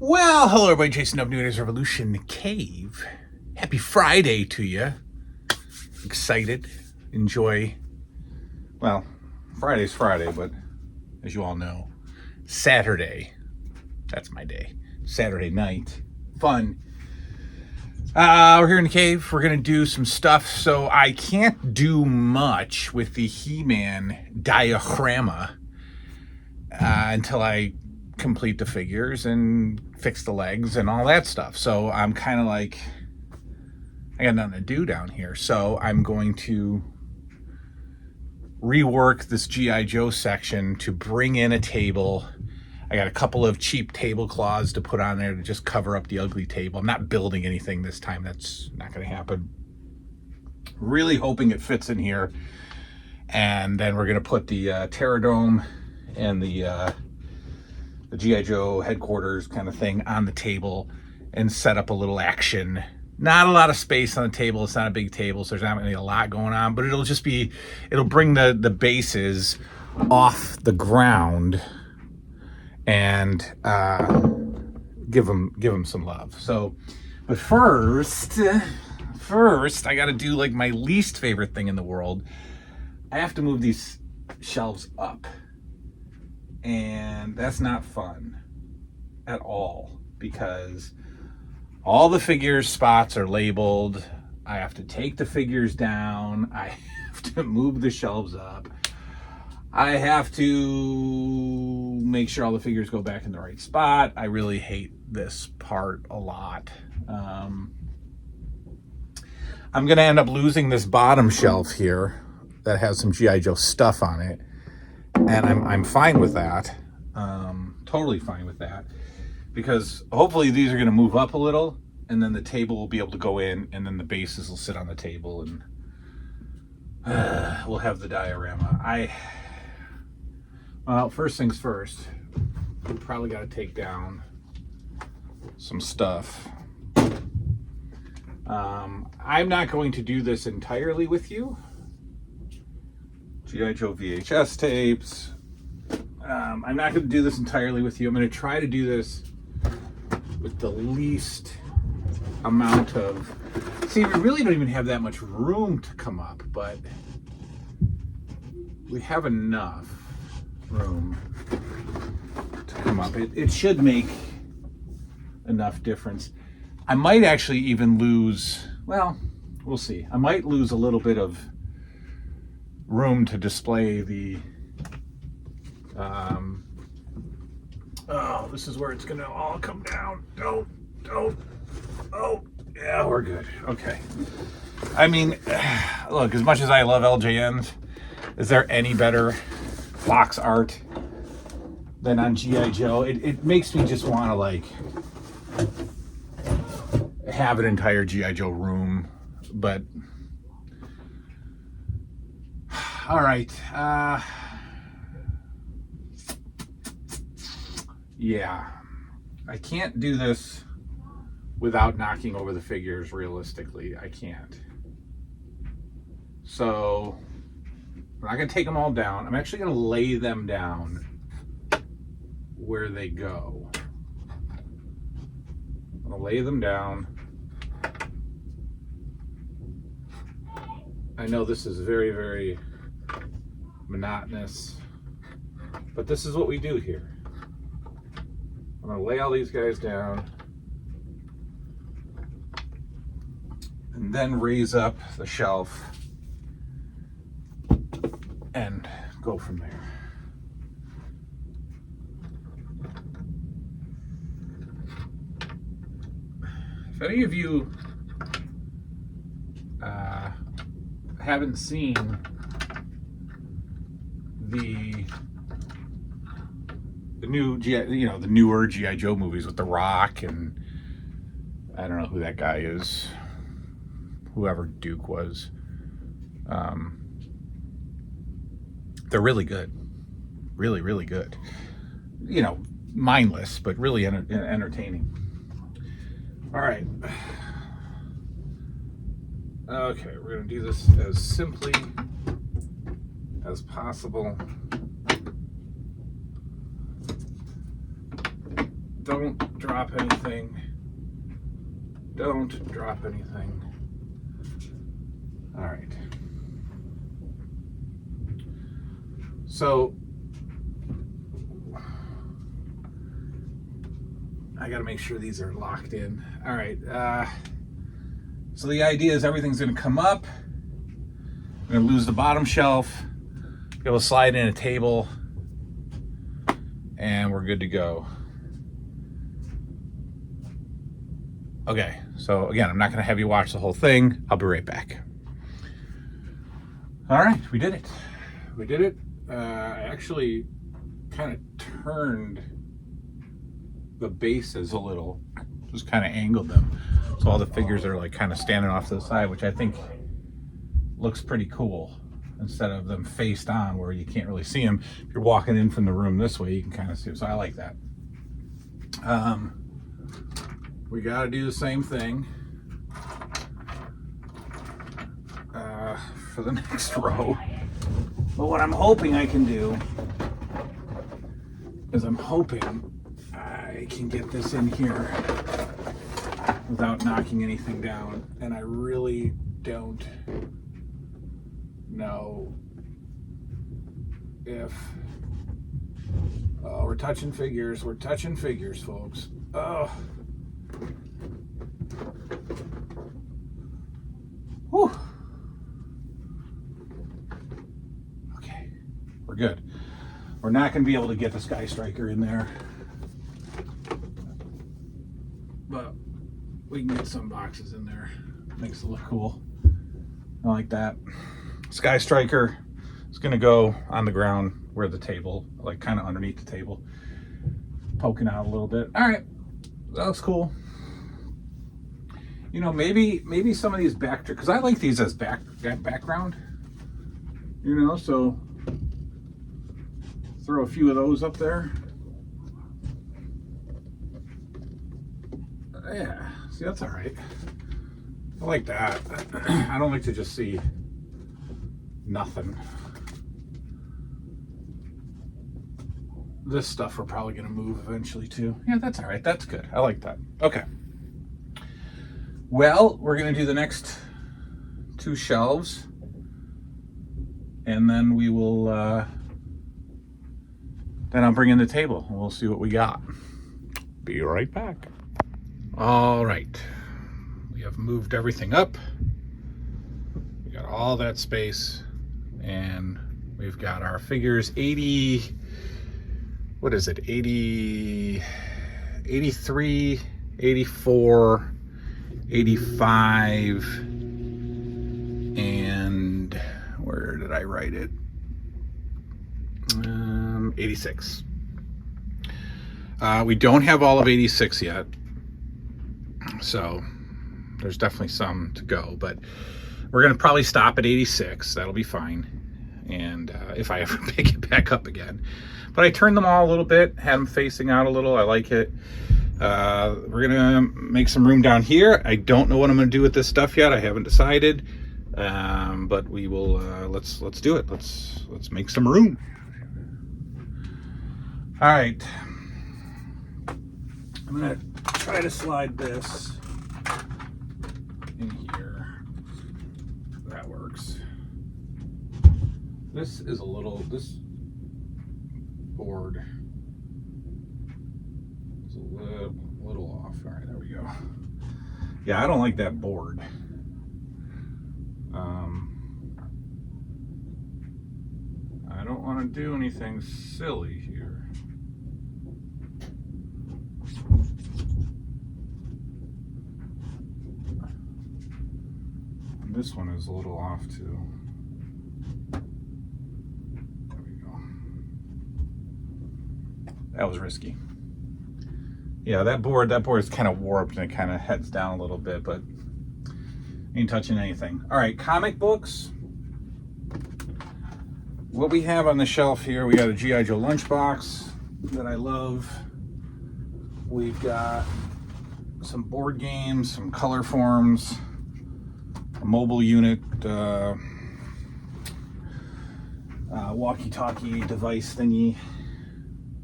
Well, hello everybody, Jason of New Year's Revolution Cave. Happy Friday to you. Excited. Enjoy. Well, Friday's Friday, but as you all know, Saturday, that's my day. Saturday night. Fun. We're here in the cave. We're going to do some stuff. So I can't do much with the He-Man diorama until I complete the figures and fix the legs and all that stuff. So I'm kind of like, I got nothing to do down here. So I'm going to rework this G.I. Joe section to bring in a table. I got a couple of cheap tablecloths to put on there to just cover up the ugly table. I'm not building anything this time. That's not going to happen. Really hoping it fits in here. And then we're going to put the Terradome and the G.I. Joe headquarters kind of thing on the table and set up a little action. Not a lot of space on the table. It's not a big table, so there's not going to be a lot going on, but it'll just be, it'll bring the bases off the ground and give them some love. So, but first, I got to do like my least favorite thing in the world. I have to move these shelves up. And that's not fun at all because all the figures spots are labeled. I have to take the figures down. I have to move the shelves up. I have to make sure all the figures go back in the right spot. I really hate this part a lot. I'm going to end up losing this bottom shelf here that has some G.I. Joe stuff on it. And I'm fine with that, totally fine with that, because hopefully these are going to move up a little, and then the table will be able to go in, and then the bases will sit on the table, and we'll have the diorama. Well, first things first, we probably got to take down some stuff. I'm not going to do this entirely with you. G.I. Joe VHS tapes. I'm not going to do this entirely with you. I'm going to try to do this with the least amount of... See, we really don't even have that much room to come up, but we have enough room to come up. It should make enough difference. I might actually even lose... Well, we'll see. I might lose a little bit of room to display the oh, this is where it's gonna all come down. Don't. Oh, yeah, we're good. Okay. I mean, look, as much as I love LJNs, is there any better box art than on G.I. Joe? It makes me just want to like have an entire G.I. Joe room, but all right. Yeah, I can't do this without knocking over the figures realistically. I can't. So I'm not going to take them all down. I'm actually going to lay them down where they go. I'm going to lay them down. I know this is very, very monotonous, but this is what we do here. I'm going to lay all these guys down and then raise up the shelf and go from there. If any of you haven't seen the new the newer G.I. Joe movies with The Rock, and I don't know who that guy is, whoever Duke was. They're really good, really, really good. You know, mindless, but really entertaining. All right. Okay, we're going to do this as simply as possible. Don't drop anything. Don't drop anything. All right. So I got to make sure these are locked in. All right. So the idea is everything's going to come up. I'm going to lose the bottom shelf, be able to slide in a table, and we're good to go. Okay, so again, I'm not going to have you watch the whole thing. I'll be right back. All right, we did it. We did it. I actually kind of turned the bases a little, just kind of angled them. So all the figures are like kind of standing off to the side, which I think looks pretty cool, instead of them faced on where you can't really see them. If you're walking in from the room this way, you can kind of see them. So I like that. We got to do the same thing for the next row. But what I'm hoping I can do is I'm hoping I can get this in here without knocking anything down. And I really don't know if we're touching figures. We're touching figures, folks. Oh. Whew. Okay, we're good. We're not going to be able to get the Sky Striker in there, but we can get some boxes in there. Makes it look cool. I like that. Sky Striker is going to go on the ground where the table, like kind of underneath the table, poking out a little bit. All right, that looks cool. You know, maybe some of these because I like these as background, you know, so throw a few of those up there. Yeah, see, that's all right. I like that. I don't like to just see nothing. This stuff we're probably going to move eventually too. Yeah, that's all right. That's good. I like that. Okay. Well, we're going to do the next two shelves, and then we will, then I'll bring in the table and we'll see what we got. Be right back. All right. We have moved everything up. We got all that space, and we've got our figures 80, what is it? 80, 83, 84, 85, and where did I write it? 86. We don't have all of 86 yet, so there's definitely some to go, but we're going to probably stop at 86. That'll be fine, and if I ever pick it back up again. But I turned them all a little bit, had them facing out a little. I like it. We're gonna make some room down here. I don't know what I'm gonna do with this stuff yet. I haven't decided, but we will. Let's do it. Let's make some room. All right. I'm gonna try to slide this in here. That works. This is this board is a little off. All right, there we go. Yeah, I don't like that board. I don't want to do anything silly here. And this one is a little off too. That was risky. Yeah, that board is kind of warped and it kind of heads down a little bit, but ain't touching anything. All right, comic books. What we have on the shelf here, we got a G.I. Joe lunchbox that I love. We've got some board games, some color forms, a mobile unit, walkie-talkie device thingy.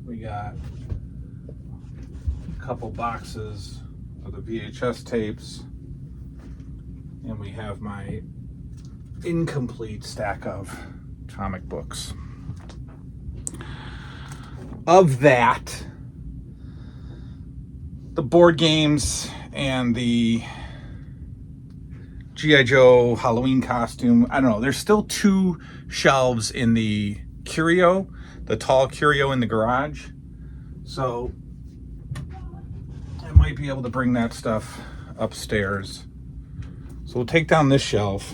We got a couple boxes of the VHS tapes, and we have my incomplete stack of comic books. Of that, the board games and the G.I. Joe Halloween costume, I don't know, there's still 2 shelves in the curio, the tall curio in the garage. So I might be able to bring that stuff upstairs. So we'll take down this shelf.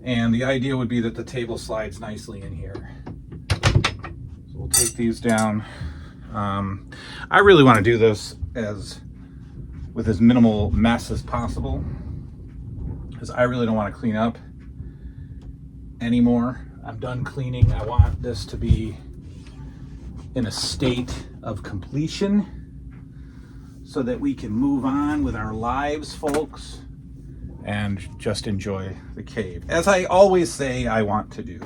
And the idea would be that the table slides nicely in here. So we'll take these down. I really want to do this with as minimal mess as possible, because I really don't want to clean up anymore. I'm done cleaning. I want this to be in a state of completion so that we can move on with our lives, folks, and just enjoy the cave, as I always say I want to do.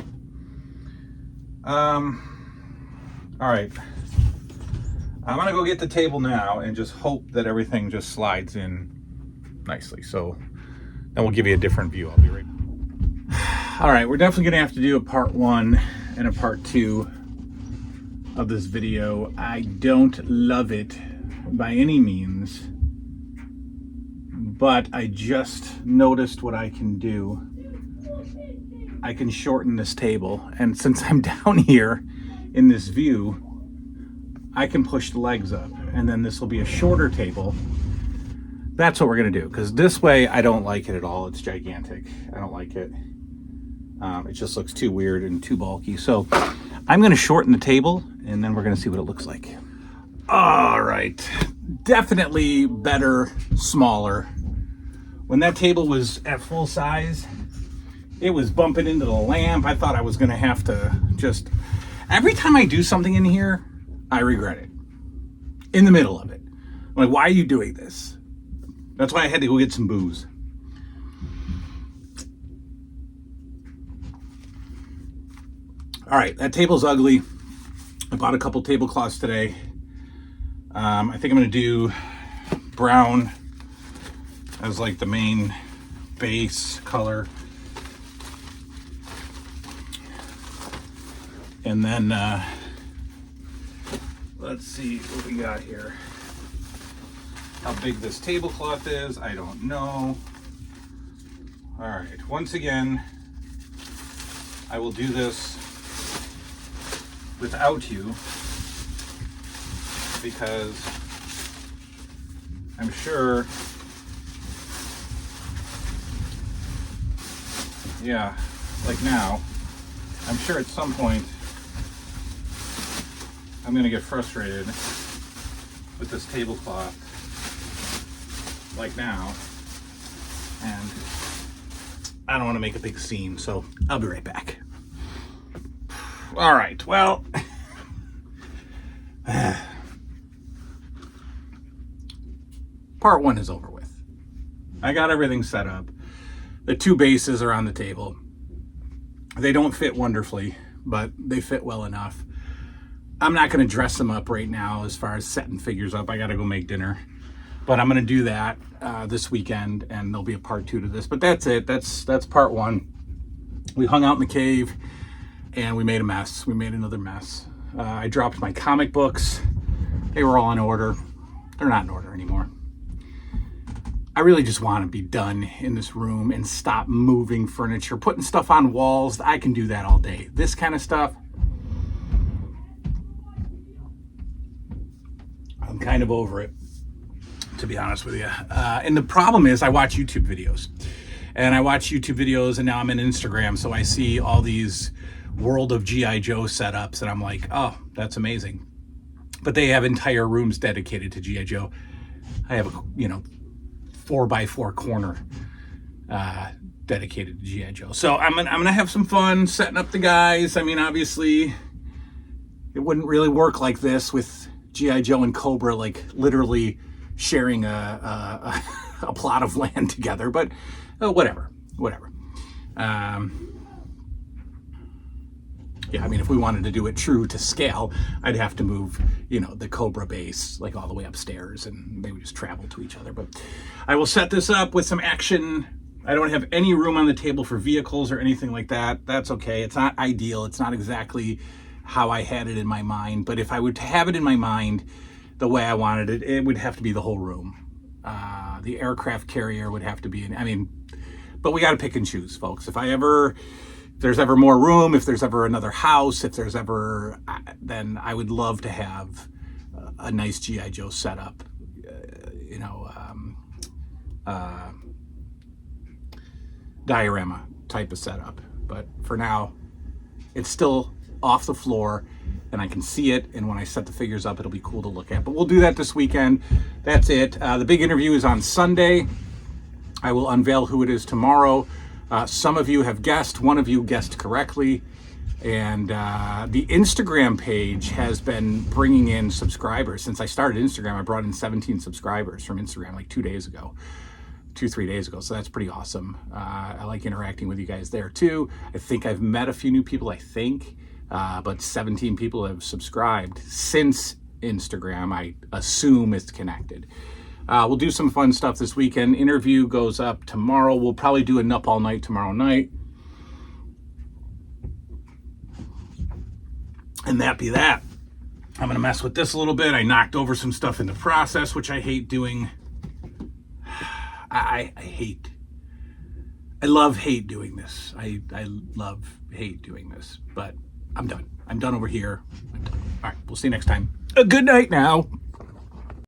All right. I'm gonna go get the table now and just hope that everything just slides in nicely. So then we'll give you a different view. I'll be right back. All right, we're definitely gonna have to do a part 1 and a part 2 of this video. I don't love it by any means, but I just noticed what I can do. I can shorten this table, and since I'm down here in this view, I can push the legs up, and then this will be a shorter table. That's what we're gonna do, because this way I don't like it at all. It's gigantic. I don't like it. It just looks too weird and too bulky. So I'm gonna shorten the table, and then we're gonna see what it looks like. All right, definitely better, smaller. When that table was at full size, it was bumping into the lamp. I thought I was gonna have to just, every time I do something in here, I regret it. In the middle of it. I'm like, why are you doing this? That's why I had to go get some booze. All right, that table's ugly. I bought a couple tablecloths today. I think I'm gonna do brown as like the main base color. And then, let's see what we got here. How big this tablecloth is, I don't know. All right, once again, I will do this without you, because I'm sure, yeah, like now, I'm sure at some point I'm gonna get frustrated with this tablecloth, like now, and I don't want to make a big scene, so I'll be right back. All right, well, part 1 is over with. I got everything set up. The 2 bases are on the table. They don't fit wonderfully, but they fit well enough. I'm not going to dress them up right now as far as setting figures up. I got to go make dinner. But I'm going to do that this weekend, and there'll be a part 2 to this. But that's it. That's part 1. We hung out in the cave, and we made a mess. We made another mess. I dropped my comic books. They were all in order. They're not in order anymore. I really just want to be done in this room and stop moving furniture, putting stuff on walls. I can do that all day. This kind of stuff, I'm kind of over it, to be honest with you. And the problem is I watch YouTube videos. And I watch YouTube videos, and now I'm in Instagram, so I see all these World of G.I. Joe setups, and I'm like, oh, that's amazing. But they have entire rooms dedicated to G.I. Joe. I have a, 4x4 corner dedicated to G.I. Joe. So I'm gonna have some fun setting up the guys. I mean, obviously, it wouldn't really work like this with G.I. Joe and Cobra, like literally sharing a plot of land together, but whatever. Yeah, I mean, if we wanted to do it true to scale, I'd have to move, you know, the Cobra base like all the way upstairs, and they would just travel to each other. But I will set this up with some action. I don't have any room on the table for vehicles or anything like that. That's okay. It's not ideal. It's not exactly how I had it in my mind. But if I would have it in my mind the way I wanted it, it would have to be the whole room. The aircraft carrier would have to be I mean, but we got to pick and choose, folks. If there's ever more room, if there's ever another house, if there's ever, then I would love to have a nice G.I. Joe setup, you know, diorama type of setup. But for now, it's still off the floor and I can see it. And when I set the figures up, it'll be cool to look at. But we'll do that this weekend. That's it. The big interview is on Sunday. I will unveil who it is tomorrow. Some of you have guessed. One of you guessed correctly. And the Instagram page has been bringing in subscribers. Since I started Instagram, I brought in 17 subscribers from Instagram like 3 days ago. So that's pretty awesome. I like interacting with you guys there too. I think I've met a few new people, but 17 people have subscribed since Instagram. I assume it's connected. We'll do some fun stuff this weekend. Interview goes up tomorrow. We'll probably do a Up All Night tomorrow night. And that be that. I'm going to mess with this a little bit. I knocked over some stuff in the process, which I hate doing. I hate doing this. I hate doing this, but I'm done. I'm done over here. I'm done. All right, we'll see you next time. A good night now.